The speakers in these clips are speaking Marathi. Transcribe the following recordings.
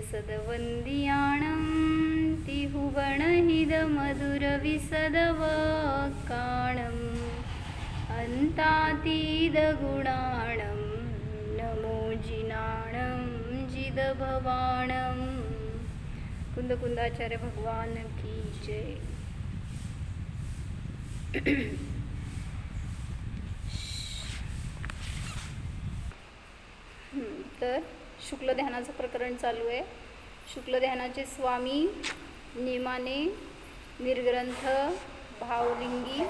सदवंदियाणं तिहुवणहिदमधुरविसदवकाणम् अन्तातीदगुणाणं नमो जिनाणं जिदभवाणं। कुंदकुंदाचार्य भगवान की जय। तर शुक्ल ध्यानाचं प्रकरण चालू आहे। शुक्ल ध्यानाचे स्वामी नेमाने, निर्ग्रंथ, भावलिंगी,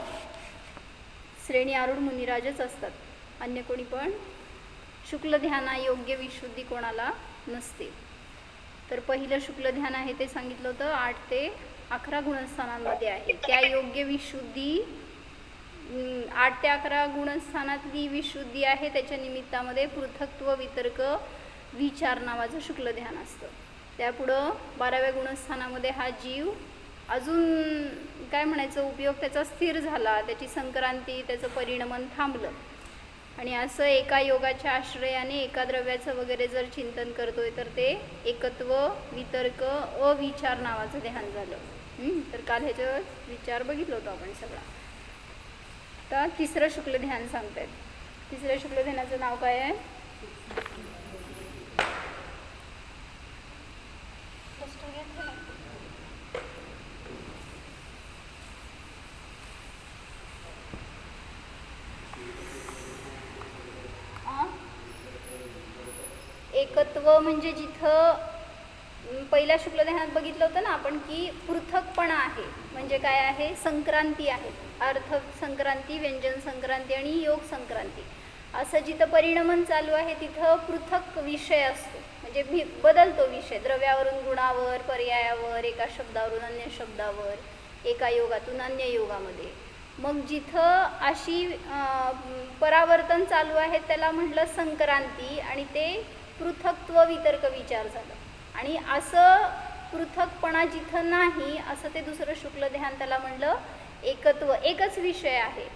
श्रेणी आरूढ मुनिराजच असतात, अन्य कोणी पण शुक्ल ध्याना योग्य विशुद्धी कोणाला नसते। तर पहिलं शुक्ल ध्यान आहे ते सांगितलं होतं 8 ते 11 गुणस्थानांमध्ये आहे। त्या योग्य विशुद्धी 8 ते 11 गुणस्थानातली विशुद्धी आहे, त्याच्या निमित्तामध्ये पृथक्त्व, वितर्क, विचार नावाचं शुक्ल ध्यान असतं। त्यापुढं 12व्या गुणस्थानामध्ये हा जीव अजून काय म्हणायचं उपयोग त्याचा स्थिर झाला, त्याची संक्रांती, त्याचं परिणमन थांबलं आणि असं एका योगाच्या आश्रयाने एका द्रव्याचं वगैरे जर चिंतन करतोय तर ते एकत्व, वितर्क, अविचार नावाचं ध्यान झालं। तर काल ह्याच्यावर विचार बघितलं होतं आपण सगळा। आता तिसरं शुक्ल ध्यान सांगतायत। तिसऱ्या शुक्ल ध्यानाचं नाव काय आहे? एकत्व म्हणजे जिथं पहिल्या शुक्ल ध्यानात बघितलं होतं ना आपण की पृथकपणा आहे, म्हणजे काय आहे? संक्रांती आहे, अर्थ संक्रांती, व्यंजन संक्रांती आणि योग संक्रांती। असं जिथं परिणमन चालू आहे तिथं पृथक विषय असतो, म्हणजे बदलतो विषय द्रव्यावरून गुणावर, पर्यायावर, एका शब्दावरून अन्य शब्दावर, एका योगातून अन्य योगामध्ये। मग जिथं अशी परावर्तन चालू आहे त्याला म्हटलं संक्रांती आणि ते पृथक्त्व, वितर्क, विचार झालं। आणि असं पृथकपणा जिथं नाही असं ते दुसरं शुक्ल ध्यान, त्याला म्हणलं एकत्व। एकच विषय आहे,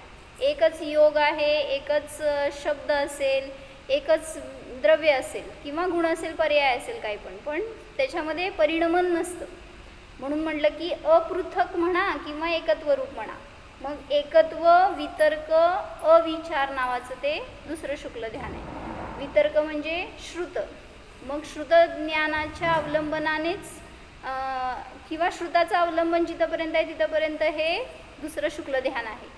एकच योग आहे, एकच शब्द असेल, एकच द्रव्य असेल किंवा गुण असेल, पर्याय असेल, काही पण त्याच्यामध्ये परिणमन नसतं, म्हणून म्हटलं की अपृथक म्हणा किंवा एकत्व रूप म्हणा। मग एकत्व, वितर्क, अविचार नावाचं ते दुसरं शुक्ल ध्यान आहे। वितर्क म्हणजे श्रुत, मग श्रुत ज्ञानाच्या अवलंबनानेच किंवा श्रुताचं अवलंबन जिथंपर्यंत आहे तिथंपर्यंत हे दुसरं शुक्ल ध्यान आहे।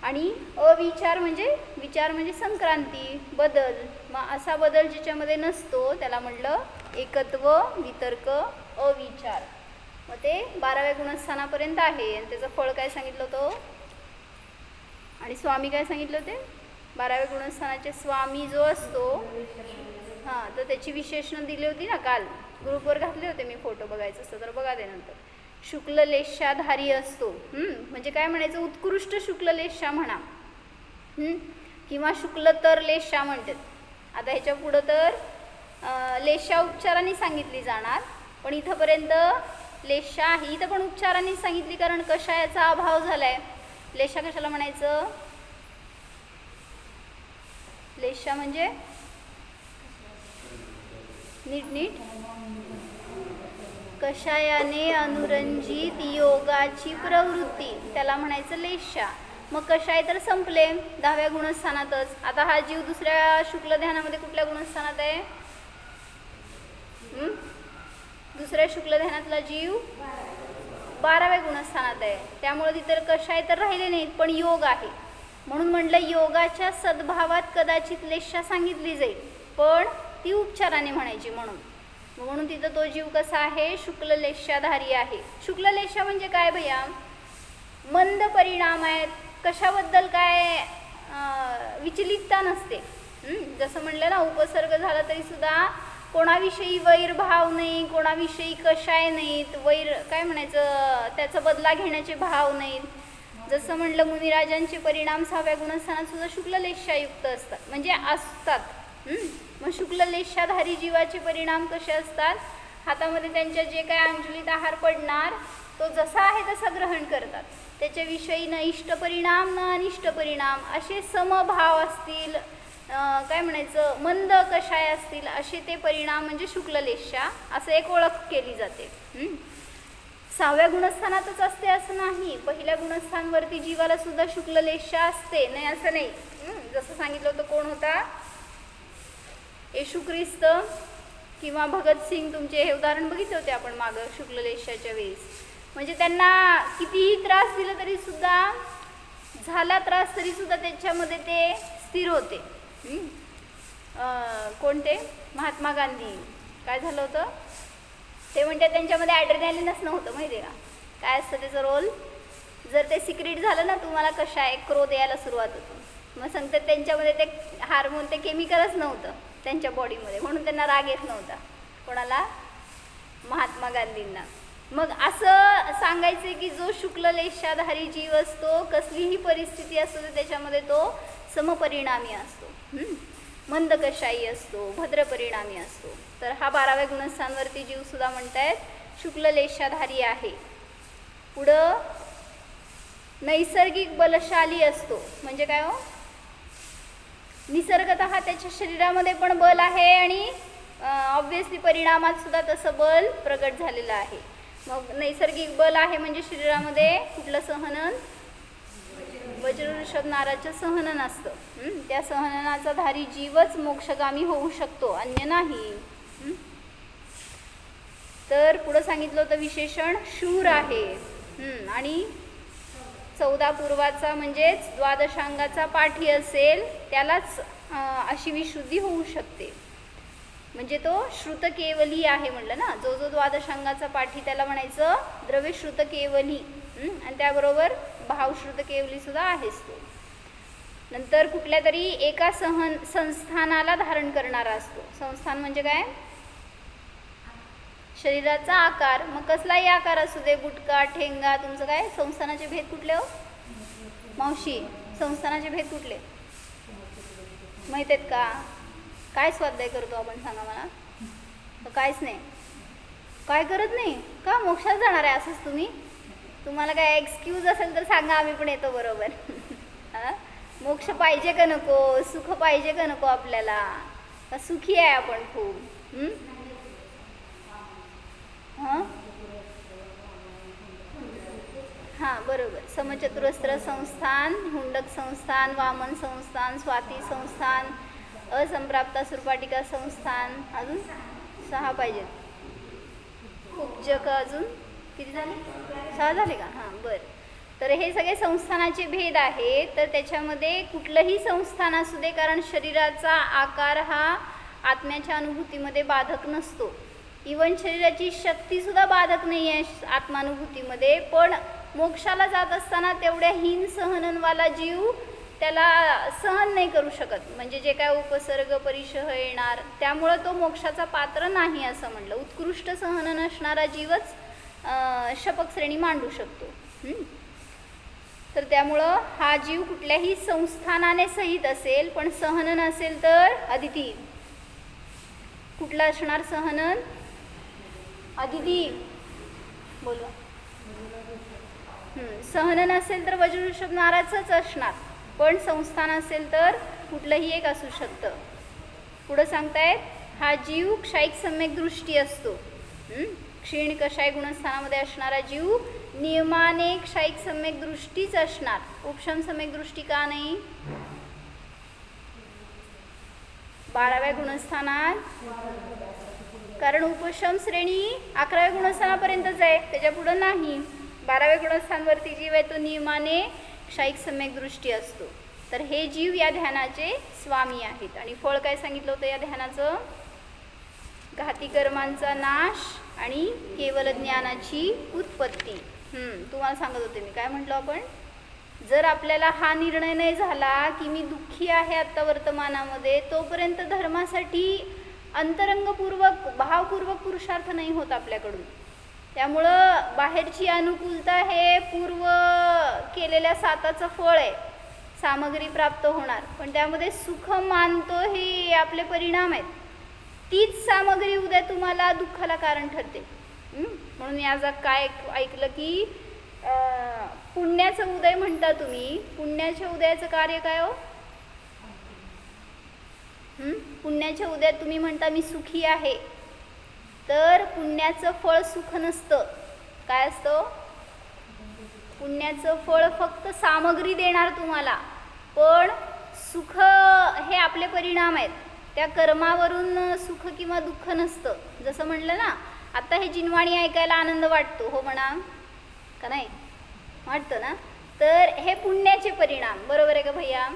आणि अविचार म्हणजे, विचार म्हणजे संक्रांती, बदल। मग असा बदल ज्याच्यामध्ये नसतो त्याला म्हटलं एकत्व, वितर्क, अविचार। मग ते 12व्या गुणस्थानापर्यंत आहे आणि त्याचं फळ काय सांगितलं होतं आणि स्वामी काय सांगितलं होते? 12व्या गुणस्थानाचे स्वामी जो असतो, हां, तर त्याची विशेषणं दिली होती ना काल, ग्रुपवर घातले होते मी, फोटो बघायचं असतं तर बघा ते नंतर। शुक्ल लेशाधारी असतो, म्हणजे काय म्हणायचं? उत्कृष्ट शुक्ल लेशा म्हणा, किंवा शुक्लतर लेशा म्हणतात। आता ह्याच्या पुढं तर लेशा उपचारांनी सांगितली जाणार, पण इथंपर्यंत लेशा ही इथं पण उपचारांनी सांगितली, कारण कषायाचा अभाव झालाय। लेशा कशाला म्हणायचं? लेशा म्हणजे नीट कषायाने अनुरंजित योगाची प्रवृत्ती, त्याला म्हणायचं लेशा। मग कषाय तर संपले 10व्या गुणस्थानातच। आता हा जीव दुसऱ्या शुक्ल ध्यानामध्ये कुठल्या गुणस्थानात आहे? दुसऱ्या शुक्ल ध्यानातला जीव 12व्या गुणस्थानात आहे, त्यामुळे तिथं कषाय तर राहिले नाहीत, पण योग आहे। म्हणून म्हटलं योगाच्या सद्भावात कदाचित लेशा सांगितली जाईल, पण ती उपचाराने म्हणायची, म्हणून तिथं तो जीव कसा आहे? शुक्ल लेशाधारी आहे। शुक्ल लेशा म्हणजे काय भैया? मंद परिणाम आहेत, कशाबद्दल काय विचलितता नसते। जसं म्हणलं ना, उपसर्ग झाला तरी सुद्धा कोणाविषयी वैरभाव नाही, कोणाविषयी कषाय नाहीत, काय म्हणायचं, त्याचा बदला घेण्याचे भाव नाहीत। जसं म्हणलं मुनिराजांचे परिणाम 6व्या गुणस्थानात सुद्धा शुक्ल लेशायुक्त असतात, म्हणजे असतात। मग शुक्ल लेशाधारी जीवाचे परिणाम कसे असतात? हातामध्ये त्यांच्या जे काय अंजलीत आहार पडणार तो जसा आहे तसा ग्रहण करतात, त्याच्याविषयी न इष्ट परिणाम न अनिष्ट परिणाम असे समभाव असतील, काय म्हणायचं, मंद कषाय असतील असे ते परिणाम म्हणजे शुक्ललेशा असं एक ओळख केली जाते. 6व्या गुणस्थानातच असते असं नाही, पहिल्या गुणस्थानवरती जीवाला सुद्धा शुक्ललेशा असते, नाही असं नाही. जसं सांगितलं होतं, कोण होता, येशू ख्रिस्त किंवा भगतसिंग, तुमचे हे उदाहरण बघितले होते आपण मागं शुक्ललेशाच्या वेळेस. म्हणजे त्यांना कितीही त्रास दिला तरी सुद्धा, झाला त्रास तरी सुद्धा त्याच्यामध्ये ते स्थिर होते. कोणते, महात्मा गांधी, काय झालं होतं ते म्हणते त्यांच्यामध्ये ॲड्रेनॅलिनच नव्हतं, माहिती आहे का काय असतं त्याचं रोल. जर ते सिक्रेट झालं ना, तुम्हाला कशा एक क्रोध यायला सुरुवात होतो. मग सांगतात त्यांच्यामध्ये ते हार्मोन, ते केमिकलच नव्हतं त्यांच्या बॉडीमध्ये, म्हणून त्यांना राग येत नव्हता. कोणाला, महात्मा गांधींना. मग असं सांगायचं की जो शुक्ललेशाधारी जीव असतो, कसलीही परिस्थिती असतो तर त्याच्यामध्ये तो समपरिणामी असतो, मंद कशाई असतो, भद्र परिणामी असतो. तर हा 12व्या गुणस्थानवरती जीव सुद्धा म्हणतायत शुक्ललेशाधारी आहे. पुढं नैसर्गिक बलशाली असतो, म्हणजे काय हो, निसर्गतः त्याच्या शरीरामध्ये पण बल आहे आणि ऑब्व्हियसली परिणामात सुद्धा तसं बल प्रगट झालेलं आहे. मग नैसर्गिक बल आहे म्हणजे शरीरामध्ये कुठलं सहनन, वज्रऋषभ नाराचं सहनन असतं. त्या सहननाचा धारी जीवच मोक्षगामी होऊ शकतो, अन्य नाही. तर पुढं सांगितलं होतं विशेषण शूर आहे. आणि 14 पूर्वाचा म्हणजेच द्वादशांगाचा पाठी असेल त्यालाच अशी विशुद्धी होऊ शकते. म्हणजे तो श्रुत केवली आहे म्हणलं ना, जो जो द्वादशांगाचा पाठी त्याला म्हणायचं द्रव्य श्रुत केवली. आणि त्याबरोबर भावश्रुत केवली सुद्धा आहेच तो. नंतर कुठल्या तरी एका संस्थानाला धारण करणारा असतो. संस्थान म्हणजे काय, शरीराचा आकार. मग कसलाही आकार असू दे, गुटका, ठेंगा, तुमचं काय संस्थानाचे भेद कुठले हो मावशी, संस्थानाचे भेद कुठले माहीत आहेत का? काय स्वाध्याय करतो आपण सांगा मला? काहीच नाही. काय करत नाही का? मोक्षात जाणार आहे असंच तुम्ही? तुम्हाला काय एक्सक्यूज असेल तर सांगा, आम्ही पण येतो बरोबर. मोक्ष पाहिजे का नको, सुख पाहिजे का नको आपल्याला? सुखी आहे आपण खूप. हां बरोबर. समचतुरस्त्र संस्थान, हुंडक संस्थान, वामन संस्थान, स्वाती संस्थान, असंप्राप्ता सुरपाटिका संस्थान, अजून 6 पाहिजेत. उपजक अजून किती झाले? 6 झाले का? हां बरं. तर हे सगळे संस्थानाचे भेद आहेत. तर त्याच्यामध्ये कुठलंही संस्थान असू दे, कारण शरीराचा आकार हा आत्म्याच्या अनुभूतीमध्ये बाधक नसतो. इवन शरीराची शक्तीसुद्धा बाधक नाही आहे आत्मानुभूतीमध्ये. पण मोक्षाला जात असताना तेवढ्या हीन सहननवाला जीव त्याला सहन नाही करू शकत, म्हणजे जे काय उपसर्ग परिशह येणार, त्यामुळं तो मोक्षाचा पात्र नाही असं म्हणलं. उत्कृष्ट सहनन असणारा जीवच शपक श्रेणी मांडू शकतो. तर त्यामुळं हा जीव कुठल्याही संस्थानाने सहित असेल, पण सहनन असेल तर अदिती कुठलं असणार? सहनन अदिती बोलवा. सहनन असेल तर वज्रऋषभ नाराचंच असणार, पण संस्थान असेल तर कुठलंही एक असू शकतं. पुढं सांगतायत हा जीव क्षायिक सम्यक दृष्टी असतो. क्षीण कषाय गुणस्थानामध्ये असणारा जीव नियमाने क्षायिक सम्यक दृष्टीच असणार. उपशम सम्यक दृष्टी का नाही? 12व्या गुणस्थानात, कारण उपशम श्रेणी 11व्या गुणस्थानापर्यंतच आहे, त्याच्या पुढं नाही. 12व्या गुणस्थानवरती जीव आहे तो नियमाने क्षायिक सम्यक दृष्टी असतो. तर हे जीव या ध्यानाचे स्वामी आहेत. आणि फळ काय सांगितलं होतं या ध्यानाचं? घाती कर्मांचा नाश आणि केवल ज्ञानाची उत्पत्ती. तुम्हाला सांगत होते मी, काय म्हटलं आपण? जर आपल्याला हा निर्णय नाही झाला की मी दुःखी आहे आत्ता वर्तमानामध्ये, तोपर्यंत धर्मासाठी अंतरंगपूर्वक भावपूर्वक पुरुषार्थ नाही होत आपल्याकडून. त्यामुळं बाहेरची अनुकूलता हे पूर्व केलेल्या साताचं फळ आहे, सामग्री प्राप्त होणार, पण त्यामध्ये सुख मानतो हे आपले परिणाम आहेत. तीच सामग्री उद्या तुम्हाला दुःखाला कारण ठरते. म्हणून याचा काय ऐकलं की पुण्याचं उदय म्हणता तुम्ही. पुण्याच्या उदयाचं कार्य काय हो? पुण्याच्या उद्यात तुम्ही म्हणता मी सुखी आहे, तर पुण्याचं फळ सुख नसतं. काय असतं? पुण्याचं फळ फक्त सामग्री देणार तुम्हाला, पण सुख हे आपले परिणाम आहेत. त्या कर्मावरून सुख किंवा दुःख नसतं. जसं म्हटलं ना, आता हे जिनवाणी ऐकायला आनंद वाटतो, हो म्हणा का नाही? वाटतं ना? तर हे पुण्याचे परिणाम, बरोबर आहे का भैया?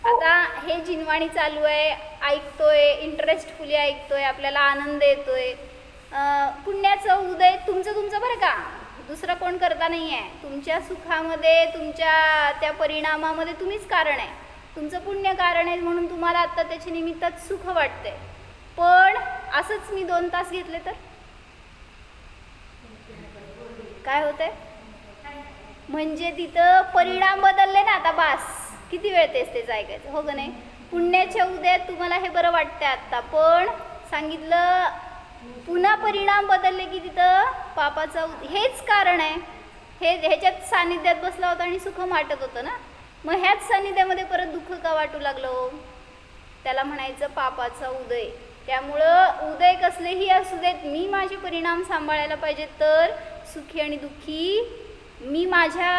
आता हे जिनवाणी चालू आहे, ऐकतोय, इंटरेस्टफुली ऐकतोय, आपल्याला आनंद येतोय. पुण्याचं उदय तुमचं बरं का, दुसरं कोण करता नाही आहे. तुमच्या सुखामध्ये, तुमच्या त्या परिणामामध्ये तुम्हीच कारण आहे. तुमचं पुण्य कारण आहे, म्हणून तुम्हाला आत्ता त्याच्या निमित्तात सुख वाटतंय. पण असंच मी 2 तास घेतले तर काय होतंय? म्हणजे तिथं परिणाम बदलले ना. आता बास, किती वेळ तेच ऐकायचं, हो का नाही? पुण्याच्या उद्यात तुम्हाला हे बरं वाटतंय आत्ता, पण सांगितलं पुन्हा परिणाम बदलले की तिथं पापाचा हेच कारण आहे. ह्याच्यात सानिध्यात बसला होता आणि सुख वाटत होतं ना. मग ह्याच सानिध्यामध्ये परत दुःख का वाटू लागलं? त्याला म्हणायचं पापाचा उदय. त्यामुळं उदय कसलेही असू देत, मी माझे परिणाम सांभाळायला पाहिजे. तर सुखी आणि दुःखी मी माझ्या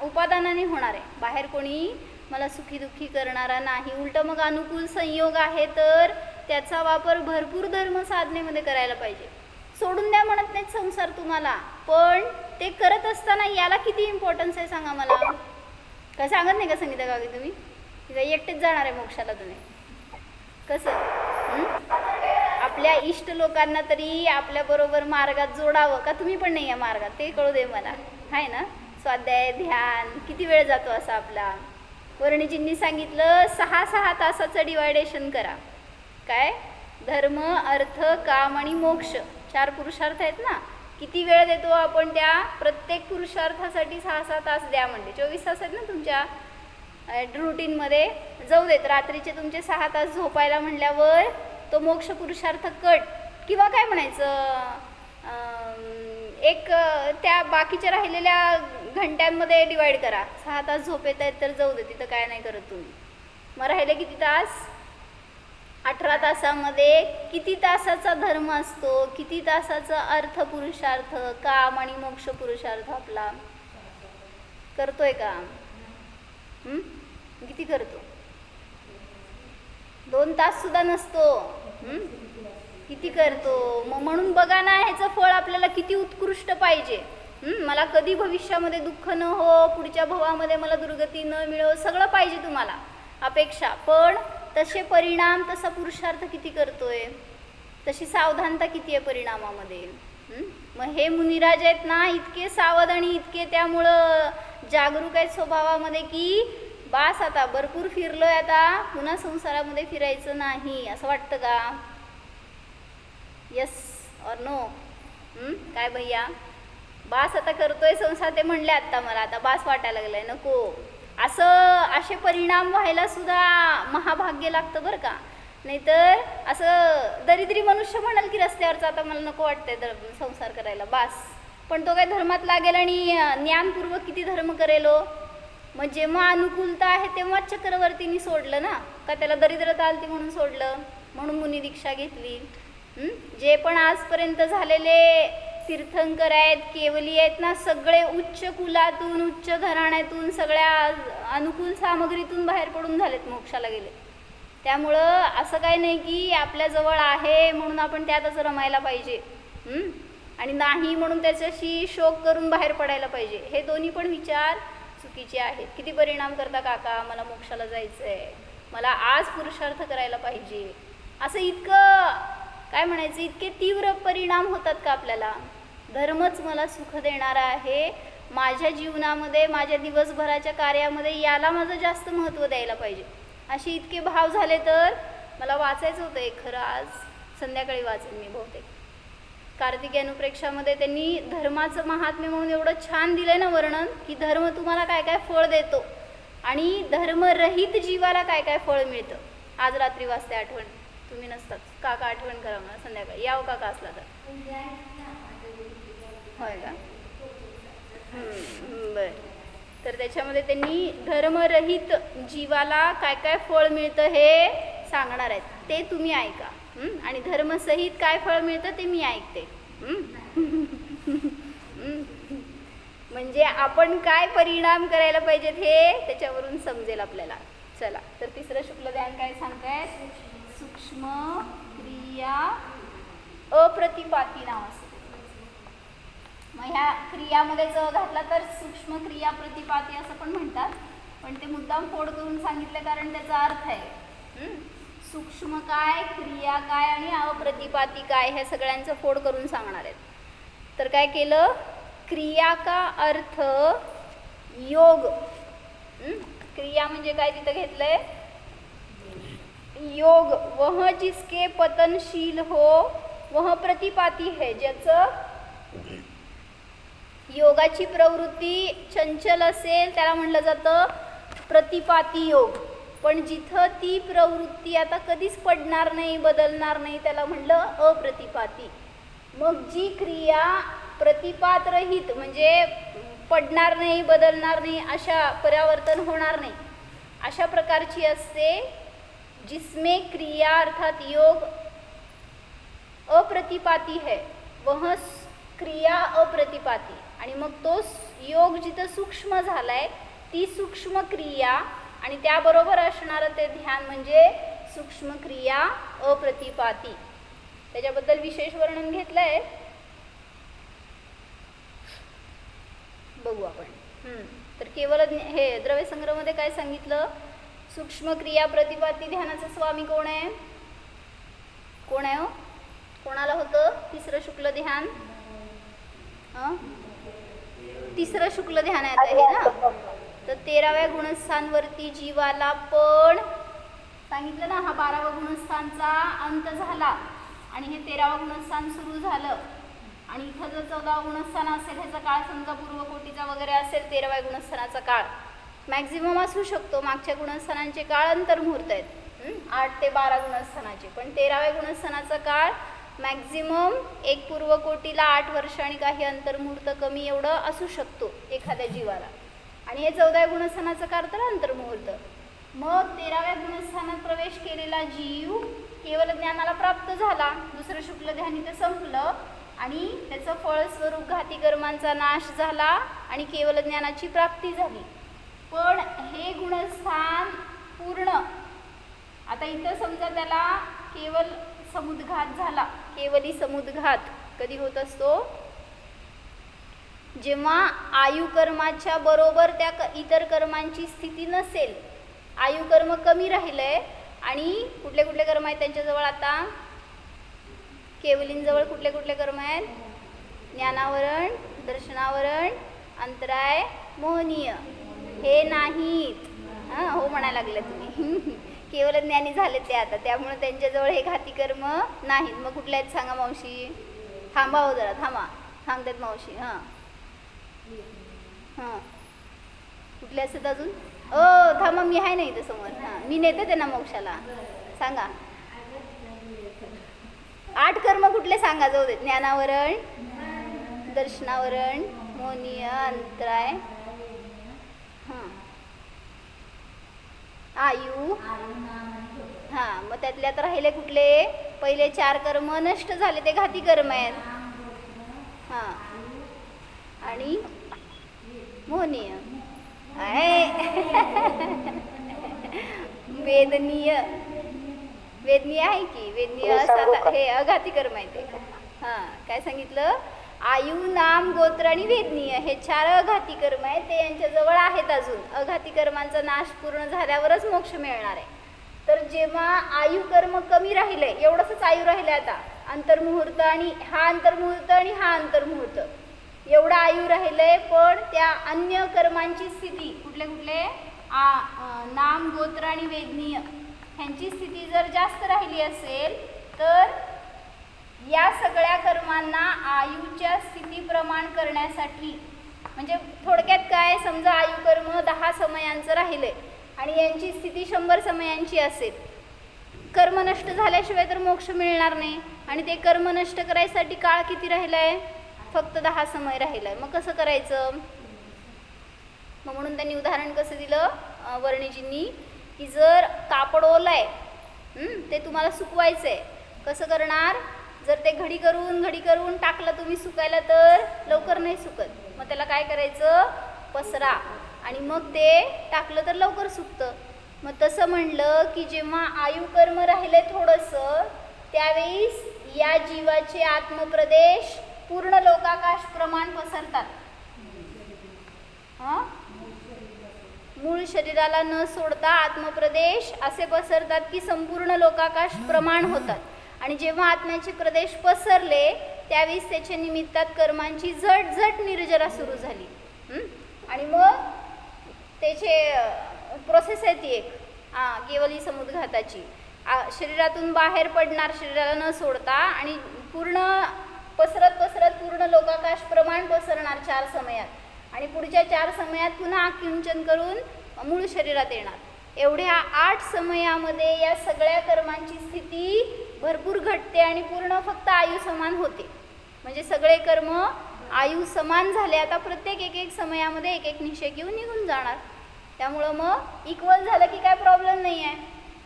उपादानाने होणार आहे. बाहेर कोणी मला सुखी दुःखी करणारा नाही. उलट मग अनुकूल संयोग आहे, तर त्याचा वापर भरपूर धर्म साधनेमध्ये करायला पाहिजे. सोडून द्या म्हणत नाहीत संसार तुम्हाला, पण ते करत असताना याला किती इम्पॉर्टन्स आहे सांगा मला. काय सांगत नाही का संगीता काकी तुम्ही? तिथं एकटेच जाणार आहे मोक्षाला तुम्ही. कसं आपल्या इष्ट लोकांना तरी आपल्याबरोबर मार्गात जोडावं का? तुम्ही पण नाही आहे मार्गात, ते कळू दे मला, आहे ना? स्वाध्याय, ध्यान, किती वेळ जातो असा आपला. वर्णिजींनी सांगितलं 6 तासाचं डिवायडेशन करा. काय? धर्म, अर्थ, काम आणि मोक्ष 4 पुरुषार्थ आहेत ना. किती वेळ देतो आपण त्या प्रत्येक पुरुषार्थासाठी? 6 तास द्या म्हणजे 24 तास आहेत ना तुमच्या रुटीनमध्ये. जाऊ देत, रात्रीचे तुमचे 6 तास झोपायला म्हणल्यावर तो मोक्ष पुरुषार्थ कट, किंवा काय म्हणायचं, एक त्या बाकीच्या राहिलेल्या घंट्यांमध्ये डिवाईड करा. 6 तास झोप येत आहेत तर जाऊ दे, तिथं काय नाही करत तुम्ही. मग राहिले किती तास? 18 तासामध्ये किती तासाचा धर्म असतो, किती तासाचा अर्थ पुरुषार्थ, काम आणि मोक्ष पुरुषार्थ आपला करतोय का? किती करतो? 2 तास सुद्धा नसतो. किती करतो? मग म्हणून बघा ना, ह्याचं फळ आपल्याला किती उत्कृष्ट पाहिजे. मला कधी भविष्यामध्ये दुःख न हो, पुढच्या भवामध्ये मला दुर्गती न मिळो, सगळं पाहिजे तुम्हाला अपेक्षा. पण तसे परिणाम, तसा पुरुषार्थ किती करतोय, तशी सावधानता किती आहे परिणामामध्ये. मग हे मुनिराज आहेत ना, इतके सावध आणि इतके त्यामुळं जागरूक आहेत स्वभावामध्ये की बास, आता भरपूर फिरलोय, आता पुन्हा संसारामध्ये फिरायचं नाही. असं वाटतं का? यस और नो? काय भैया? बास आता करतोय संसार, ते म्हणले आत्ता मला, आता बास वाटायला लागलाय, नको. असे परिणाम व्हायला सुद्धा महाभाग्य लागतं बरं का. नाहीतर असं दरिद्री मनुष्य म्हणाल की रस्त्यावरचा, आता मला नको वाटतंय संसार करायला, बास. पण तो काय धर्मात लागेल आणि ज्ञानपूर्वक किती धर्म करेलो. मग जेव्हा अनुकूलता आहे तेव्हा चक्रवर्तींनी सोडलं ना, का त्याला दरिद्रता आलती म्हणून सोडलं, म्हणून मुनी दीक्षा घेतली. जे पण आजपर्यंत झालेले तीर्थंकर आहेत, केवली आहेत ना, सगळे उच्च कुलातून, उच्च घराण्यातून, सगळ्या अनुकूल सामग्रीतून बाहेर पडून झालेत, मोक्षाला गेले. त्यामुळं असं काही नाही की आपल्याजवळ आहे म्हणून आपण त्यातच रमायला पाहिजे, आणि नाही म्हणून त्याच्याशी शोक करून बाहेर पडायला पाहिजे. हे दोन्ही पण विचार चुकीचे आहेत. किती परिणाम करता काका, मला मोक्षाला जायचं आहे, मला आज पुरुषार्थ करायला पाहिजे, असं इतकं काय म्हणायचं, इतके तीव्र परिणाम होतात का आपल्याला? धर्मच मला सुख देणारा आहे माझ्या जीवनामध्ये, माझ्या दिवसभराच्या कार्यामध्ये, याला माझं जास्त महत्त्व द्यायला पाहिजे, असे इतके भाव झाले. तर मला वाचायचं होतं एक, खरं आज संध्याकाळी वाचेन मी बहुतेक. कार्तिकी अनुप्रेक्षामध्ये त्यांनी धर्माचं महात्म्य म्हणून एवढं छान दिलंय ना वर्णन, की धर्म तुम्हाला काय काय फळ देतो आणि धर्मरहित जीवाला काय काय फळ मिळतं. आज रात्री वाचते, आठवण, तुम्ही नसतात काका, आठवण करा मला संध्याकाळी, यावं काका असला तर. होय का? बरं. तर त्याच्यामध्ये त्यांनी धर्मरहित जीवाला काय काय फळ मिळतं हे सांगणार आहेत ते तुम्ही ऐका. आणि धर्मसहित काय फळ मिळतं ते मी ऐकते. म्हणजे आपण काय परिणाम करायला पाहिजेत हे त्याच्यावरून समजेल आपल्याला. चला तर तिसरं शुक्ल ध्यान काय सांगतायत? सूक्ष्म क्रिया अप्रतिपाती नाव असतं. मग ह्या क्रियामध्ये ज घातला तर सूक्ष्म क्रिया प्रतिपाती असं पण म्हणतात, पण ते मुद्दाम फोड करून सांगितलं कारण त्याचा अर्थ आहे. सूक्ष्म काय, क्रिया काय आणि अप्रतिपाती काय ह्या सगळ्यांचं फोड करून सांगणार आहेत. तर काय केलं? क्रिया का अर्थ योग. क्रिया म्हणजे काय तिथं घेतलंय? योग. वह जिसके पतनशील हो वह प्रतिपाती है. ज्याचं योगाची प्रवृत्ती चंचल असेल त्याला म्हणलं जातं प्रतिपाती योग. पण जिथं ती प्रवृत्ती आता कधीच पडणार नाही, बदलणार नाही, त्याला म्हणलं अप्रतिपाती. मग जी क्रिया प्रतिपातरहित म्हणजे पडणार नाही, बदलणार नाही, अशा परावर्तन होणार नाही अशा प्रकारची असते, जिसमें क्रिया अर्थात योग अप्रतिपाती है वह क्रिया अप्रतिपाती. आणि मग तो योग जिथं सूक्ष्म झालाय ती सूक्ष्म क्रिया आणि त्याबरोबर असणारं ते ध्यान म्हणजे सूक्ष्म क्रिया अप्रतिपाती. त्याच्याबद्दल विशेष वर्णन घेतलंय, बघू आपण. तर केवळ हे द्रव्यसंग्रहमध्ये काय सांगितलं? सूक्ष्म क्रिया प्रतिपाती ध्यानाचं स्वामी कोण आहे? कोण आहे हो? कोणाला होतं तिसरं शुक्ल ध्यान? तिसरं शुक्ल ध्यान आहे ना. तर 13व्या गुणस्थानवरती जीवाला पण सांगितलं ना, हा 12वा गुणस्थानचा अंत झाला आणि हे 13वं गुणस्थान सुरू झालं. आणि इथं जर 14वं गुणस्थान असेल, ह्याचा काळ समजा पूर्वकोटीचा वगैरे असेल, 13व्या गुणस्थानाचा काळ मॅक्झिमम असू शकतो. मागच्या गुणस्थानांचे काळ अंतर्मुहूर्त आहेत, 8 ते 12 गुणस्थानाचे. पण 13व्या गुणस्थानाचा काळ मॅक्झिमम एक पूर्वकोटीला 8 वर्ष आणि काही अंतर्मुहूर्त कमी एवढं असू शकतो एखाद्या जीवाला. आणि हे 14व्या गुणस्थानाचं काळ तर अंतर्मुहूर्त. मग 13व्या गुणस्थानात प्रवेश केलेला जीव केवळ ज्ञानाला प्राप्त झाला. दुसरं शुक्ल ध्यान इथं संपलं आणि त्याचं फळस्वरूप घाती कर्मांचा नाश झाला आणि केवळ ज्ञानाची प्राप्ती झाली. पण हे गुणस्थान पूर्ण आता इथं समजा त्याला केवळ समुद्घात झाला. केवली समुद्घात कधी होत असतो? जेव्हा आयुकर्माच्या बरोबर त्या इतर कर्मांची स्थिती नसेल, आयुकर्म कमी राहिलंय आणि कुठले कुठले कर्म आहेत त्यांच्याजवळ? आता केवलींजवळ कुठले कुठले कर्म आहेत? ज्ञानावरण, दर्शनावरण, अंतराय, मोहनीय. हे नाहीत. हो म्हणायला लागले तुम्ही. केवळ ज्ञानी झाले ते आता, त्यामुळे त्यांच्याजवळ हे घाती कर्म नाहीत. मग कुठले आहेत सांगा मावशी? थांबा हो जरा, थांबा, सांगतात मावशी. कुठले असतात अजून? थांबा, मी आहे ना इथं समोर. मी नेते त्यांना मोक्षाला. सांगा 8 कर्म कुठले सांगा? जाऊ दे. ज्ञानावरण, दर्शनावरण, मोहनीय, अंतराय, आयु. मग त्यातले आता राहिले कुठले? पहिले 4 कर्म नष्ट झाले, ते घाती कर्म आहेत. आणि मोहनीय, वेदनीय. वेदनीय आहे की? वेदनीय असतात हे अघाती कर्म आहे ते. काय सांगितलं? आयु, नाम, गोत्र आणि वेदनीय हे 4 अघाती कर्म आहेत. ते यांच्याजवळ आहेत अजून. अघाती कर्मांचा नाश पूर्ण झाल्यावरच मोक्ष मिळणार आहे. तर जेव्हा आयु कर्म कमी राहिले, एवढंच आयु राहिले आता, अंतर्मुहूर्त आणि हा अंतर्मुहूर्त आणि हा अंतर्मुहूर्त एवढं आयु राहिलंय. पण त्या अन्य कर्मांची स्थिती कुठले कुठले? नाम, गोत्र आणि वेदनीय ह्यांची स्थिती जर जास्त राहिली असेल तर या सगळ्या कर्मांना आयुच्या स्थिती प्रमाण करण्यासाठी, म्हणजे थोडक्यात काय, समजा आयु कर्म 10 समयांचं राहिले आणि यांची स्थिती 100 समयांची असेल, कर्म नष्ट झाल्याशिवाय तर मोक्ष मिळणार नाही. आणि ते कर्म नष्ट करायसाठी काळ किती राहिलाय? फक्त 10 समय राहिलाय. मग कसं करायचं? मग म्हणून त्यांनी उदाहरण कसं दिलं वर्णिजींनी, की जर कापड ओलाय ते तुम्हाला सुकवायचं आहे. कसं करणार? जर ते घडी करून टाकलं तुम्ही सुकायला तर लवकर नाही सुकत. मग त्याला काय करायचं? पसरा आणि मग ते टाकलं तर लवकर सुकतं. मग तसं म्हणलं की जेव्हा आयुकर्म राहिले थोडंसं त्यावेळेस या जीवाचे आत्मप्रदेश पूर्ण लोकाकाश प्रमाण पसरतात. मूळ शरीराला न सोडता आत्मप्रदेश असे पसरतात की संपूर्ण लोकाकाश प्रमाण होतात. आणि जेव्हा आत्म्याचे प्रदेश पसरले त्यावेळेस त्याच्या निमित्तात कर्मांची झट निर्जरा सुरू झाली. आणि मग त्याचे प्रोसेस आहे ती एक केवली समुद्घाताची. शरीरातून बाहेर पडणार शरीराला न सोडता आणि पूर्ण पसरत पूर्ण लोकाकाश प्रमाण पसरणार 4 समयात. आणि पुढच्या 4 समयात पुन्हा आकिंचन करून मूळ शरीरात येणार. एवढ्या 8 समयामध्ये या सगळ्या कर्मांची स्थिती भरपूर घटते आणि पूर्ण फक्त आयु समान होते. म्हणजे सगळे कर्म आयु समान झाले. आता प्रत्येक एक समयामध्ये एक निषेक येऊन निघून जाणार. त्यामुळं मग इक्वल झालं की काय प्रॉब्लेम नाही आहे.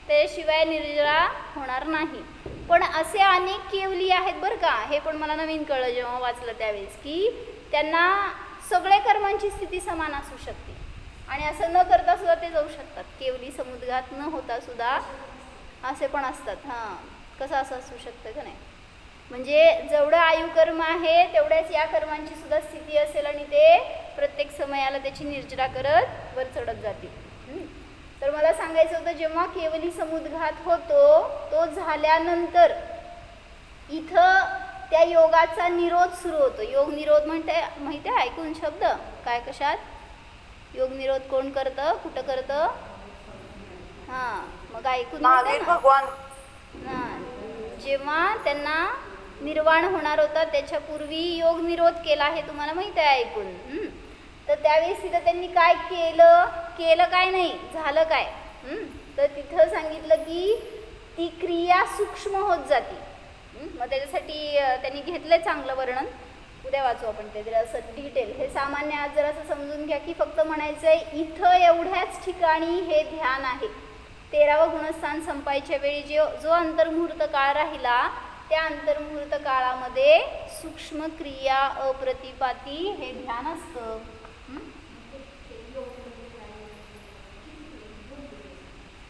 त्याशिवाय निर्जरा होणार नाही. पण असे अनेक केवली आहेत बरं का. हे पण मला नवीन कळलं जेव्हा वाचलं त्यावेळेस की त्यांना सगळे कर्मांची स्थिती समान असू शकते आणि असं न करता सुद्धा ते जाऊ शकतात. केवली समुद्घात न होता सुद्धा असे पण असतात. कसं असं असू शकतं का नाही? म्हणजे जेवढं आयुकर्म आहे तेवढ्याच या कर्मांची सुद्धा स्थिती असेल आणि ते प्रत्येक समयाला त्याची निर्जरा करत वर चढत जातील. तर मला सांगायचं होतं जेव्हा केवली समुद्घात होतो तो झाल्यानंतर इथं त्या योगाचा निरोध सुरू होतो. योग निरोध माहिती आहे ऐकून शब्द काय कशात? योग निरोध कोण करतं? कुठं करतं? मग ऐकून भगवान जेव्हा त्यांना निर्वाण होणार होता त्याच्यापूर्वी योग निरोध केला हे तुम्हाला माहिती आहे ऐकून. तर त्यावेळेस तिथं त्यांनी काय केलं काय नाही झालं काय? तर तिथं सांगितलं की ती क्रिया सूक्ष्म होत जाते. मग त्याच्यासाठी त्यांनी घेतलं चांगलं वर्णन. उद्या वाचू आपण ते जरा असं डिटेल. हे सामान्य आज जरा असं समजून घ्या की फक्त म्हणायचं आहे इथं एवढ्याच ठिकाणी हे ध्यान आहे. 13वं गुणस्थान संपायच्या वेळी जो अंतर्मुहूर्त काळ राहिला त्या अंतर्मुहूर्त काळामध्ये सूक्ष्म क्रिया अप्रतिपाती हे ध्यान असतं.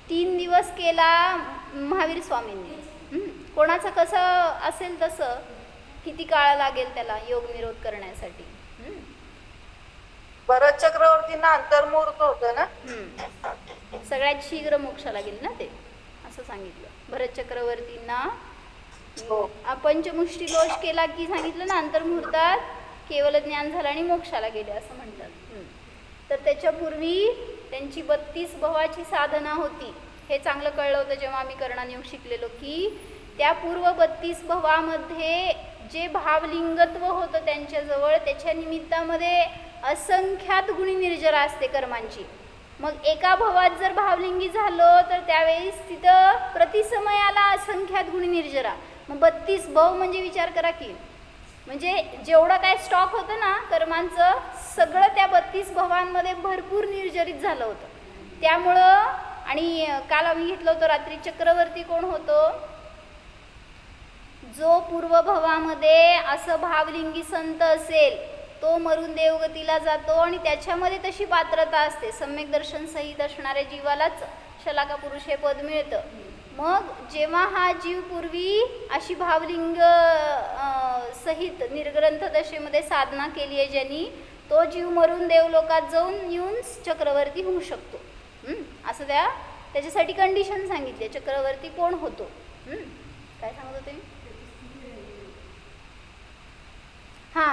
3 दिवस केला महावीर स्वामींनी. कोणाचं कसं असेल तसं किती काळ लागेल त्याला योग निरोध करण्यासाठी? भरत चक्रवर्तींना अंतर्मुहूर्त होतं ना. सगळ्यात शीघ्र मोक्षाला गेले ना ते असं सांगितलं. भरत चक्रवर्तींना पंचमुष्टी दोष केला की सांगितलं ना अंतर्मुहूर्तात केवल ज्ञान झालं आणि मोक्षाला गेले असं म्हणतात. तर त्याच्यापूर्वी त्यांची 32 भवाची साधना होती. हे चांगलं कळलं होतं जेव्हा आम्ही कर्णानुयोग शिकलेलो की त्या पूर्व 32 भवामध्ये जे भावलिंगत्व होतं त्यांच्याजवळ त्याच्या निमित्तामध्ये असंख्यात गुणी निर्जरा असते कर्मांची. मग एका भवात जर भावलिंगी झालो तर त्यावेळेस तिथं प्रतिसमयाला असंख्यात गुणी निर्जरा. मग 32 भव म्हणजे विचार करा की म्हणजे जेवढं काय स्टॉक होतं ना कर्मांचं सगळं त्या 32 भवांमध्ये भरपूर निर्जरित झालं होतं. त्यामुळं आणि काल आम्ही घेतलं होतं रात्री चक्रवर्ती कोण होतो? जो पूर्व भवामध्ये असं भावलिंगी संत असेल तो मरून देवगतीला जातो आणि त्याच्यामध्ये तशी पात्रता असते. सम्यक दर्शन सहित असणाऱ्या जीवालाच शलाका पुरुष हे पद मिळतं. मग जेव्हा हा जीव पूर्वी अशी भावलिंग सहित निर्ग्रंथ दशेमध्ये साधना केली आहे ज्यांनी तो जीव मरून देवलोकात जाऊन येऊन चक्रवर्ती होऊ शकतो. असं त्याच्यासाठी कंडिशन सांगितली. चक्रवर्ती कोण होतो? काय सांगत होते?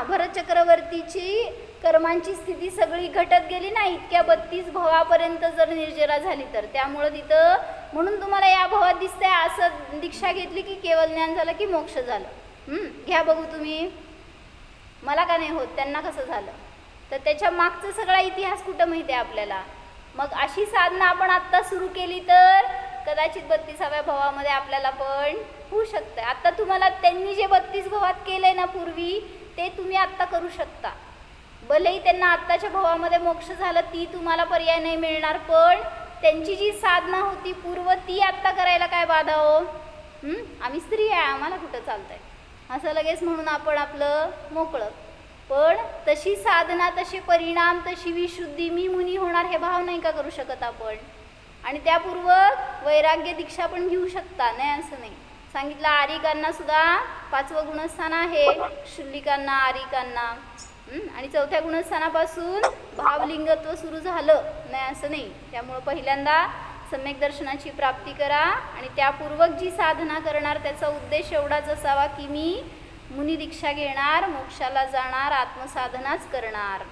भरत चक्रवर्तीची कर्मांची स्थिती सगळी घटत गेली ना इतक्या 32 भवापर्यंत जर निर्जरा झाली तर. त्यामुळं तिथं म्हणून तुम्हाला या भवात दिसतंय असं दीक्षा घेतली की केवळ ज्ञान झालं की मोक्ष झालं. घ्या बघू तुम्ही. मला का नाही होत त्यांना कसं झालं? तर त्याच्या मागचा सगळा इतिहास कुठं माहिती आहे आपल्याला. मग अशी साधना आपण आत्ता सुरू केली तर कदाचित 32व्या भवामध्ये आपल्याला पण होऊ शकतं. आत्ता तुम्हाला त्यांनी जे 32 भवात केलंय ना पूर्वी ते तुम्ही आत्ता करू शकता. भलेही त्यांना आत्ताच्या भवामध्ये मोक्ष झालं ती तुम्हाला पर्याय नाही मिळणार पण त्यांची जी साधना होती पूर्व ती आत्ता करायला काय बाधा हो? आम्ही स्त्री आहे, आम्हाला कुठं चालतंय असं लगेच म्हणून आपण आपलं मोकळं. पण तशी साधना, तसे परिणाम, तशी विशुद्धी, मी मुनी होणार हे भाव नाही का करू शकत आपण? आणि त्यापूर्वक वैराग्य दीक्षा पण घेऊ शकता, नाही असं नाही. सांगितलं आरिकांना सुद्धा 5वं गुणस्थान आहे, शुल्लिकांना, आरिकांना. आणि 4थ्या गुणस्थानापासून भावलिंगत्व सुरू झालं, नाही असं नाही. त्यामुळं पहिल्यांदा सम्यक दर्शनाची प्राप्ती करा आणि त्यापूर्वक जी साधना करणार त्याचा उद्देश एवढाच असावा की मी मुनी दीक्षा घेणार, मोक्षाला जाणार, आत्मसाधनाच करणार.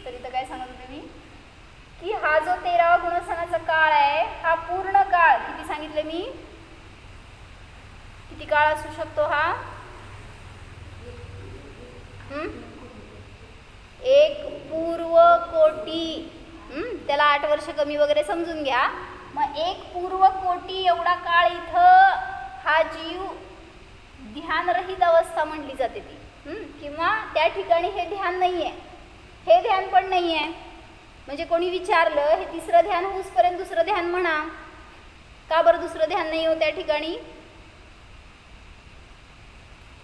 तर इथं काय सांगत होते मी की हा जो 13वा गुणस्थानाचा काळ आहे हा पूर्ण काळ किती सांगितलं मी, किती काळ असू शकतो हा? 1 पूर्व कोटी. त्याला 8 वर्ष कमी वगैरे समजून घ्या. मग 1 पूर्व कोटी एवढा काळ इथं हा जीव ध्यानरहित अवस्था म्हणली जाते ती. किंवा त्या ठिकाणी हे ध्यान नाही आहे, हे ध्यान पण नाही आहे. म्हणजे कोणी विचारलं हे 3रं ध्यान होऊसपर्यंत दुसरं ध्यान म्हणा, का बरं दुसरं ध्यान नाही हो त्या ठिकाणी?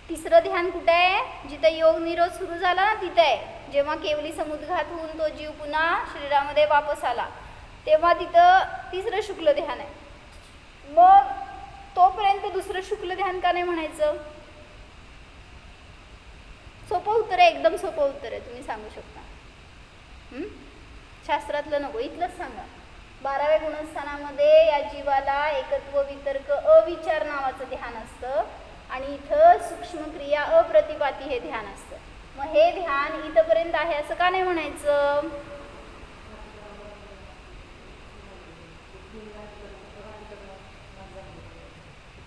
3रं ध्यान कुठं आहे? जिथं योग निरोध सुरू झाला ना तिथं आहे. जेव्हा केवली समुद्घात होऊन तो जीव पुन्हा शरीरामध्ये वापस आला तेव्हा तिथं 3रं शुक्ल ध्यान आहे. मग तोपर्यंत दुसरं शुक्ल ध्यान का नाही म्हणायचं? सोपं उत्तर आहे, एकदम सोपं उत्तर आहे, तुम्ही सांगू शकता. शास्त्रातलं नको, इथलंच सांगा. 12व्या गुणस्थानामध्ये या जीवाला एकत्व, वितर्क, अविचार नावाचं ध्यान असतं आणि इथं सूक्ष्म क्रिया, अप्रतिपाती हे ध्यान असतं. मग हे ध्यान इथपर्यंत आहे असं का नाही म्हणायचं?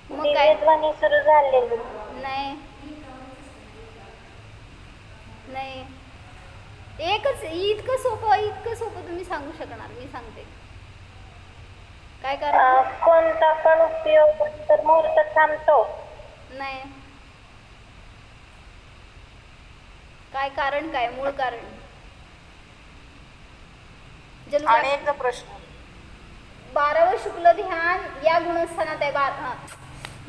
मग काय सुरू झाले नाही, नाही. एकच इतकं सोपं तुम्ही सांगू शकणार? मी सांगते काय कारण. कोणता पण उपयोग तर मुहूर्त थांबतो नाही. काय कारण, काय मूळ कारण? आणि एकदा प्रश्न. 12वं शुक्ल ध्यान या गुणस्थानात आहे.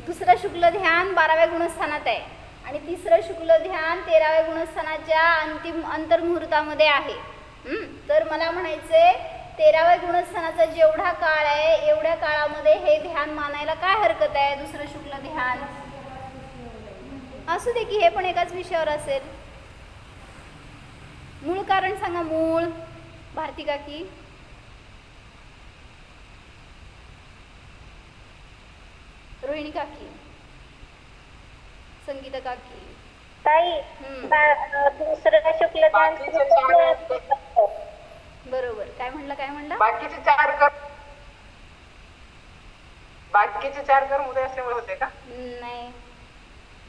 दुसरं शुक्ल ध्यान 12व्या गुणस्थानात आहे आणि 3रं शुक्ल ध्यान 13व्या गुणस्थानाच्या अंतिम अंतर्मुहूर्तामध्ये आहे. तर मला म्हणायचंय 13व्या गुणस्थानाचा जेवढा काळ आहे एवढ्या काळामध्ये हे ध्यान मानायला काय हरकत आहे? दुसरं शुक्ल ध्यान असू दे की हे पण एकाच विषयावर असेल. मूळ कारण सांगा, मूळ. भारती काकी, रोहिणी काकी, संगीता काकी. ताई, दुसरं शुक्ल ध्यान बरोबर. काय म्हणला? बाकीचे 4 कर्म उदय असल्यामुळे होते का? नाही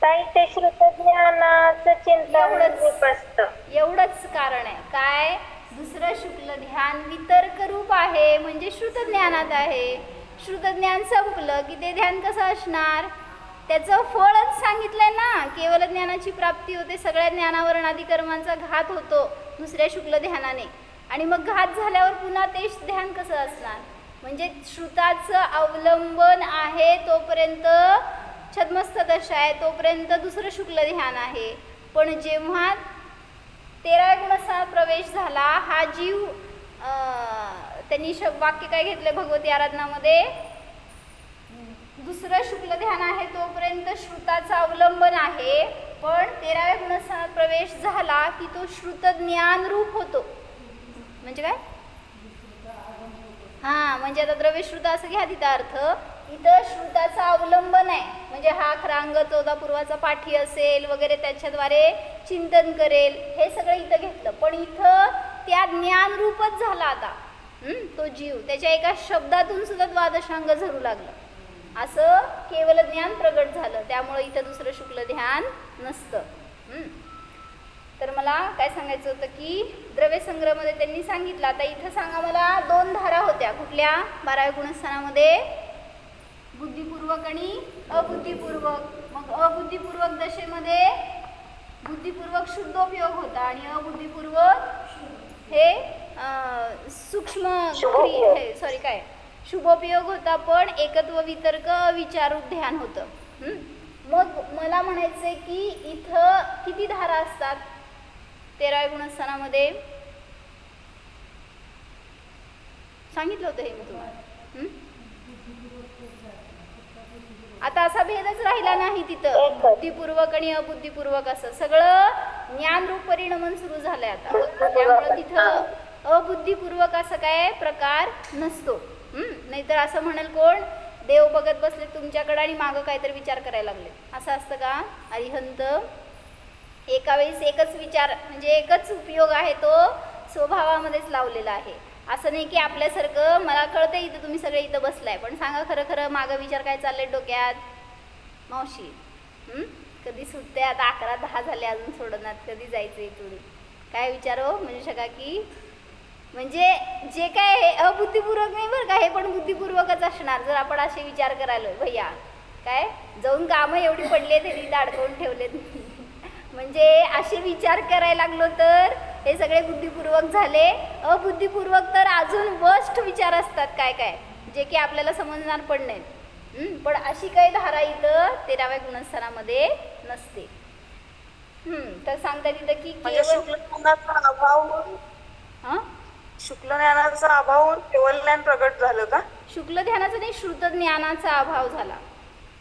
ताई, ते श्रुत ज्ञानाचं चिंतन असतं. एवढंच कारण आहे. काय? दुसरं शुक्ल ध्यान वितर्क रूप आहे, म्हणजे श्रुत ज्ञानात आहे. श्रुत ज्ञान संपलं की ते ध्यान कसं असणार? त्याचं फळच सांगितलंय ना, केवल ज्ञानाची प्राप्ती होते, सगळ्या ज्ञानावरण आदी कर्मांचा घात होतो दुसऱ्या शुक्ल ध्यानाने. आणि मग घात झाल्यावर पुन्हा तेच ध्यान कसं असणार? म्हणजे श्रुताचं अवलंबन आहे तोपर्यंत छद्मस्थ दशा आहे, तोपर्यंत दुसरं शुक्ल ध्यान आहे. पण जेव्हा 13व्या गुणस्थानात प्रवेश झाला हा जीव, त्यांनी वाक्य काय घेतले भगवती आराधनामध्ये? दुसरं शुक्ल ध्यान आहे तोपर्यंत श्रुताचं अवलंबन आहे, पण 13व्या गुणस्थानात प्रवेश झाला की तो श्रुत ज्ञान रूप होतो. म्हणजे काय? म्हणजे आता द्रव्यश्रुत असं घ्या तिथं अर्थ. इथं श्रुताचं अवलंबन आहे, म्हणजे हा खरांग 14 पूर्वाचा पाठी असेल वगैरे, त्याच्याद्वारे चिंतन करेल, हे सगळं इथं घेतलं. पण इथं त्या ज्ञान रूपच झाला आता तो जीव. त्याच्या एका शब्दातून सुद्धा द्वादशांग झरू लागलं, असं केवल ज्ञान प्रगट झालं. त्यामुळे इथं दुसरं शुक्ल ध्यान नसतं. तर मला काय सांगायचं होतं की द्रव्यसंग्रहमध्ये त्यांनी सांगितलं. आता इथं सांगा मला 2 धारा होत्या कुठल्या 12व्या गुणस्थानामध्ये? बुद्धिपूर्वक आणि अबुद्धिपूर्वक. मग अबुद्धिपूर्वक दशेमध्ये बुद्धिपूर्वक शुद्धोपयोग होता आणि अबुद्धिपूर्वक हे सूक्ष्म शुभोपयोग. सॉरी काय शुभोपयोग होता, पण एकत्व वितर्क अविचारू ध्यान होतं. मग मला म्हणायचंय की इथं किती धारा असतात 13व्या गुणस्थानामध्ये? सांगितलं होतं हे मी तुम्हाला. आता असा भेदच राहिला नाही तिथं, बुद्धिपूर्वक आणि अबुद्धिपूर्वक असं सगळं ज्ञानरूप परिणमन सुरू झालंय आता. त्यामुळे तिथं अबुद्धिपूर्वक असं काय प्रकार नसतो. नाहीतर असं म्हणाल कोण, देव बघत बसले तुमच्याकडे आणि मागं काहीतरी विचार करायला लागले, असं असतं का? अरिहंत एका वेळेस एकच विचार म्हणजे एकच उपयोग आहे तो स्वभावामध्येच लावलेला आहे. असं नाही की आपल्यासारखं मला कळतं इथं तुम्ही सगळे इथं बसलाय, पण सांगा खरं खरं मागं विचार काय चाललंय डोक्यात मावशी? कधी सुटते? आता 11-10 झाले अजून सोडणार, कधी जायचं इथून? काय विचार हो म्हणजे शका की म्हणजे जे काय हे अबुद्धिपूर्वक नाही बरं का, हे पण बुद्धिपूर्वकच असणार जर आपण असे विचार करायला. भैया काय जाऊन कामं एवढी पडले तरी अडकवून ठेवलेत म्हणजे असे विचार करायला लागलो तर हे सगळे बुद्धिपूर्वक झाले. अबुद्धिपूर्वक तर अजून वर्स्ट विचार असतात काय काय, जे की आपल्याला समजणार पण नाहीत. पण अशी काही धारा इथं 13व्या गुणस्थानामध्ये नसते. तर सांगतात तिथं की शुक्ल ज्ञानाचा अभाव केवळ ज्ञान प्रगट झालं का? शुक्ल ध्यानाचा नाही, श्रुत ज्ञानाचा अभाव झाला.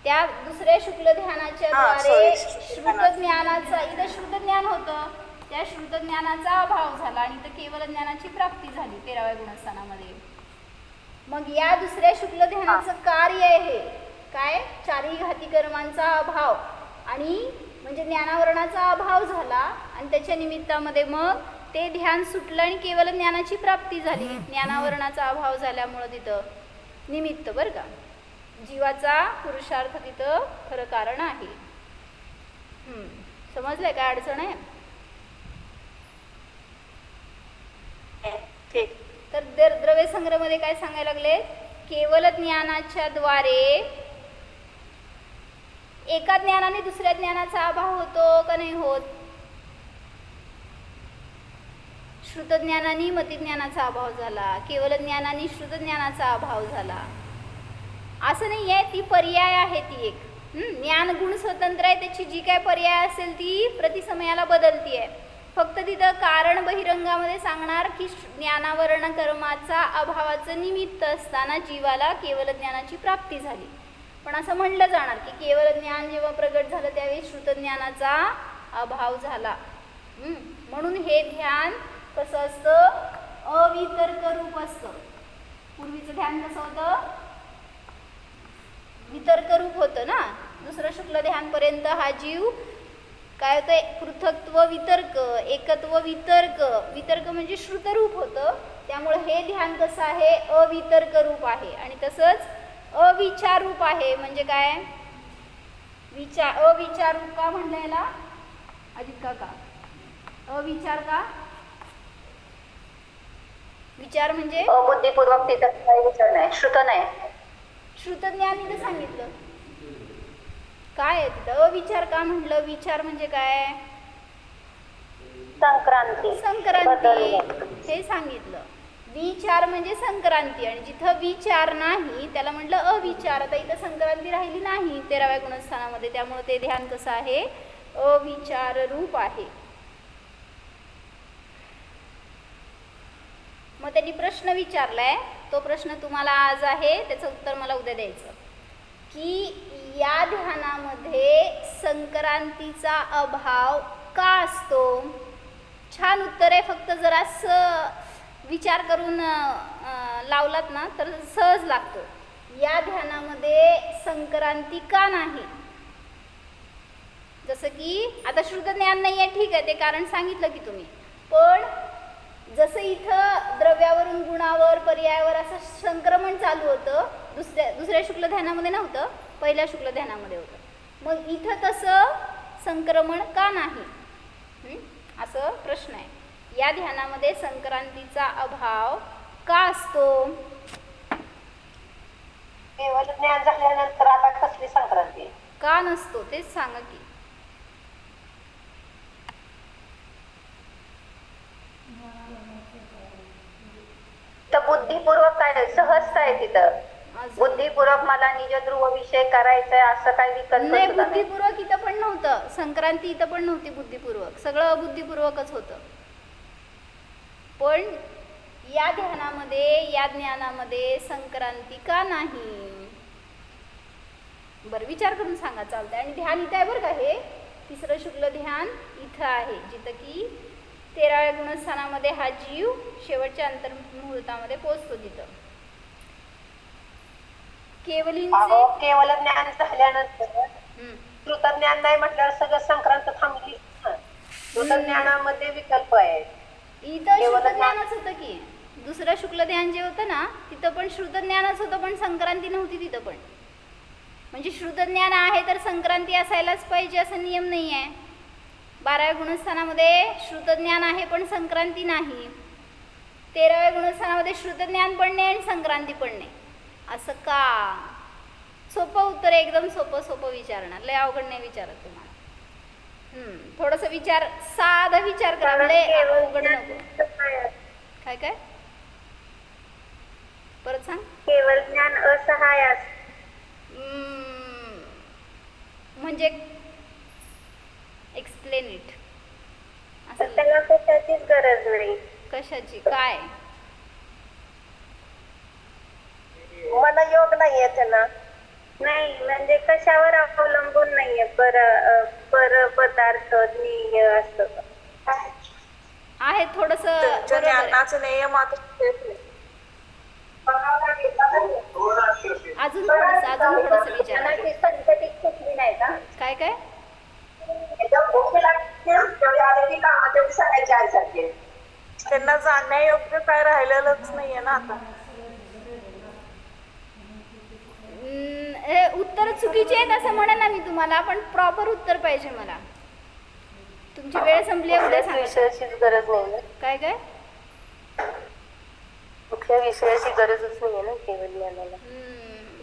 त्या दुसऱ्या शुक्ल ध्यानाच्या द्वारे श्रुत ज्ञानाचा, इथं श्रुत ज्ञान होतं, त्या श्रुत ज्ञानाचा अभाव झाला आणि इथं केवळ ज्ञानाची प्राप्ती झाली 13व्या गुणस्थानामध्ये. मग या दुसऱ्या शुक्ल ध्यानाचं कार्य आहे काय? चारही घाती कर्मांचा अभाव आणि म्हणजे ज्ञानावरणाचा अभाव झाला आणि त्याच्या निमित्तामध्ये मग ते ध्यान सुटलं आणि केवळ ज्ञानाची प्राप्ती झाली. ज्ञानावरणाचा अभाव झाल्यामुळं तिथं निमित्त बरं का, जीवाचा पुरुषार्थ तिथं खरं कारण आहे. समजलंय काय अडचण आहे? तर द्रव्य संग्रहमध्ये काय सांगायला लागले? केवळ ज्ञानाच्या द्वारे एका ज्ञानाने दुसऱ्या ज्ञानाचा अभाव होतो का नाही होत? श्रुत ज्ञानाने मतिज्ञानाचा अभाव झाला, केवळ ज्ञानाने श्रुत ज्ञानाचा अभाव झाला. असं नाही आहे, ती पर्याय आहे ती एक. ज्ञान गुण स्वतंत्र आहे, त्याची जी काय पर्याय असेल ती प्रतिसमयाला बदलती आहे. फक्त तिथं कारण बहिरंगामध्ये सांगणार की ज्ञानावरण कर्माचा अभावाचं निमित्त असताना जीवाला केवळ ज्ञानाची प्राप्ती झाली. पण असं म्हणलं जाणार की केवळ ज्ञान जेव्हा प्रगट झालं त्यावेळी श्रुत ज्ञानाचा अभाव झाला. म्हणून हे ध्यान कसं असतं? अवितर्क रूप असतं. पूर्वीचं ध्यान कसं होतं? वितर्क रूप होतं ना. दुसरं शुक्ल ध्यानपर्यंत हा जीव काय होतं? पृथक्त्व वितर्क, एकत्व वितर्क. वितर्क म्हणजे श्रुतरूप होतं, त्यामुळे हे ध्यान कसं आहे? अवितर्क रूप आहे. आणि तसंच अविचार रूप आहे. म्हणजे काय? अविचार रूप का म्हणलं याला अजित काका? अविचार का? विचार म्हणजे अबुद्धिपूर्वक तिथं काही विचार नाही, श्रुत नाही. श्रुत ज्ञान इथं सांगितलं काय आहे तिथं? अविचार का म्हटलं? विचार म्हणजे काय? संक्रांती हे सांगितलं. विचार म्हणजे संक्रांती, आणि जिथं विचार नाही त्याला म्हटलं अविचार. आता इथं संक्रांती राहिली नाही 13व्या गुणस्थानामध्ये, त्यामुळे ते ध्यान कसं आहे? अविचार रूप आहे. मग त्यांनी प्रश्न विचारलाय, तो प्रश्न तुम्हाला आज आहे, त्याचं उत्तर मला उद्या द्यायचं की या ध्यानामध्ये संक्रांतीचा अभाव का असतो? छान उत्तर आहे, फक्त जरासं विचार करून लावलात ना तर सहज लागतो. या ध्यानामध्ये संक्रांती का नाही? जसं की आता श्रुत ज्ञान नाही आहे, ठीक आहे, ते कारण सांगितलं की तुम्ही, पण जसं इथं द्रव्यावरून गुणावर पर्यायावर असं संक्रमण चालू होतं, दुसऱ्या शुक्ल ध्यानामध्ये नव्हतं, पहिल्या शुक्ल ध्यानामध्ये होतं. मग इथं तसं संक्रमण का नाही असं प्रश्न आहे. या ध्यानामध्ये संक्रांतीचा अभाव का असतो? केवळ ज्ञान झाल्यानंतर आता कसली संक्रांती? का नसतो तेच सांगा की. बुद्धिपूर्वक काय सहजता आहे तिथं. अजून बुद्धिपूर्वक मला निज ध्रुव विषय करायचंय असं काही विकल्प नाही, सुद्धा नाही. बुद्धिपूर्वक इथं पण नव्हतं. संक्रांती इथं पण नव्हती बुद्धिपूर्वक, सगळं बुद्धिपूर्वकच होतं. पण या ध्यानामध्ये, या ज्ञानामध्ये संक्रांती का नाही? बरं, विचार करून सांगा, चालतंय. आणि ध्यान इथं आहे बरं का, हे तिसरं शुक्ल ध्यान इथं आहे, जिथं की 13व्या गुणस्थानामध्ये हा जीव शेवटच्या अंतर्मुहूर्तामध्ये पोचतो तिथं. केवलींचे केवळ ज्ञान झाल्यानंतर कृतज्ञान नाही म्हटल्यावर सगळं संक्रांत थांबली. कृतज्ञानामध्ये विकल्प आहे. इथं केवळ शुद्ध ज्ञानच होतं की. दुसरं शुक्ल ध्यान जे होतं ना, तिथं पण शुद्ध ज्ञानच होतं, पण संक्रांती नव्हती तिथं पण. म्हणजे शुद्ध ज्ञान आहे तर संक्रांती असायलाच पाहिजे असं नियम नाही आहे. 12व्या गुणस्थानामध्ये श्रुत ज्ञान आहे पण संक्रांती नाही. 13व्या गुणस्थानामध्ये श्रुत ज्ञान पण नाही आणि संक्रांती पण नाही. असं का? सोपं उत्तर, एकदम सोपं विचारणार, लय अवघड नाही विचारत तुम्हाला. थोडस विचार, साधा विचार करा, लय अवघड नको. काय काय परत सांग. केवळ ज्ञान असहाय म्हणजे एक्सप्लेन इट. असं त्याला कशाचीच गरज नाही. कशाची? काय? मला योग नाहीये त्यांना. नाही म्हणजे कशावर अवलंबून नाहीये. पर पदार्थ ज्ञेय असं आहे थोडस त्यांच्या ज्ञानाचं नियम आता तेच आहे. अजून थोडस विचार. संकटित कुठली नाही का? काय काय? त्यांना जाणण्यायोग्य काय राहिलेलंच नाहीये ना आता. हे उत्तर चुकीचे आहेत असं म्हणा ना मी तुम्हाला, पण प्रॉपर उत्तर पाहिजे मला. तुमची वेळ संपली आहे, उद्या सांगा. विषयाचीच गरज नाही ना. काय काय? कुठल्या विषयाची गरजच नाहीये ना केवळ ज्ञानाला.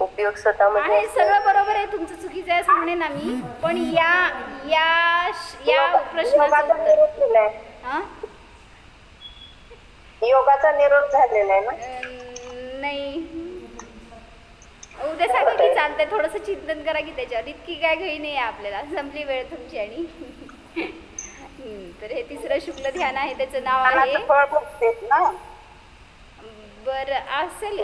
उपयोग आहे, स्वतःमध्ये सगळं बरोबर आहे, तुमचं चुकीचं आहे असं म्हणे ना मी, पण या प्रश्नाचं उत्तर. हा? योगाचा निरोध झालेला आहे ना. नाही, उद्या सांगा की चालतंय. थोडंसं चिंतन करा की त्याच्यावर, इतकी काय घाई नाही आहे आपल्याला, संपली वेळ तुमची. आणि तर हे तिसरं शुक्ल ध्यान आहे, त्याचं नाव आहे. फळ भोगतेत ना. बरं असेल,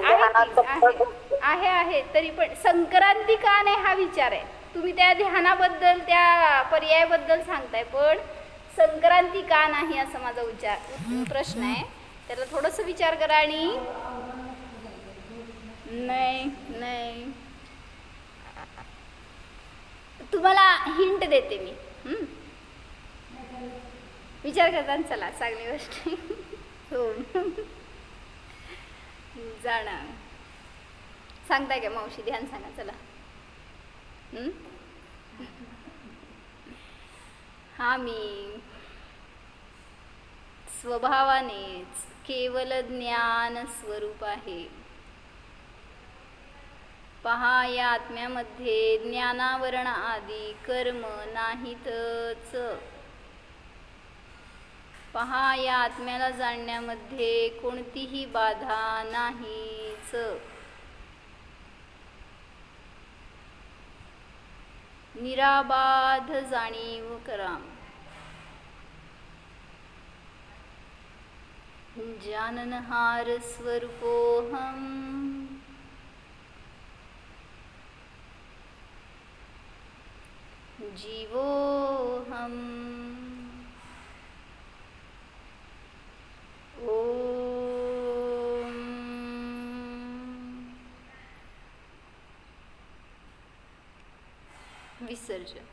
आहे तरी पण संक्रांती का नाही हा विचार आहे. तुम्ही त्या ध्यानाबद्दल, त्या पर्यायाबद्दल सांगताय, पण संक्रांती का नाही असं माझा प्रश्न आहे. त्याला थोडंसं विचार करा. आणि नाही तुम्हाला हिंट देते मी. विचार करता, चला चांगली गोष्ट. हो जाणं सांगताय का मावशी? ध्यान सांगा चला. हा मी स्वभावानेच केवल ज्ञान स्वरूप आहे. पहा, या आत्म्यामध्ये ज्ञानावरण आदी कर्म नाहीतच. पहा, या आत्म्याला जाणण्यामध्ये कोणतीही बाधा नाहीच. निराबाध जाणीव करा. जाननहार स्वरूपोऽहम्. जीवोऽहम्. ओम विसर्जन.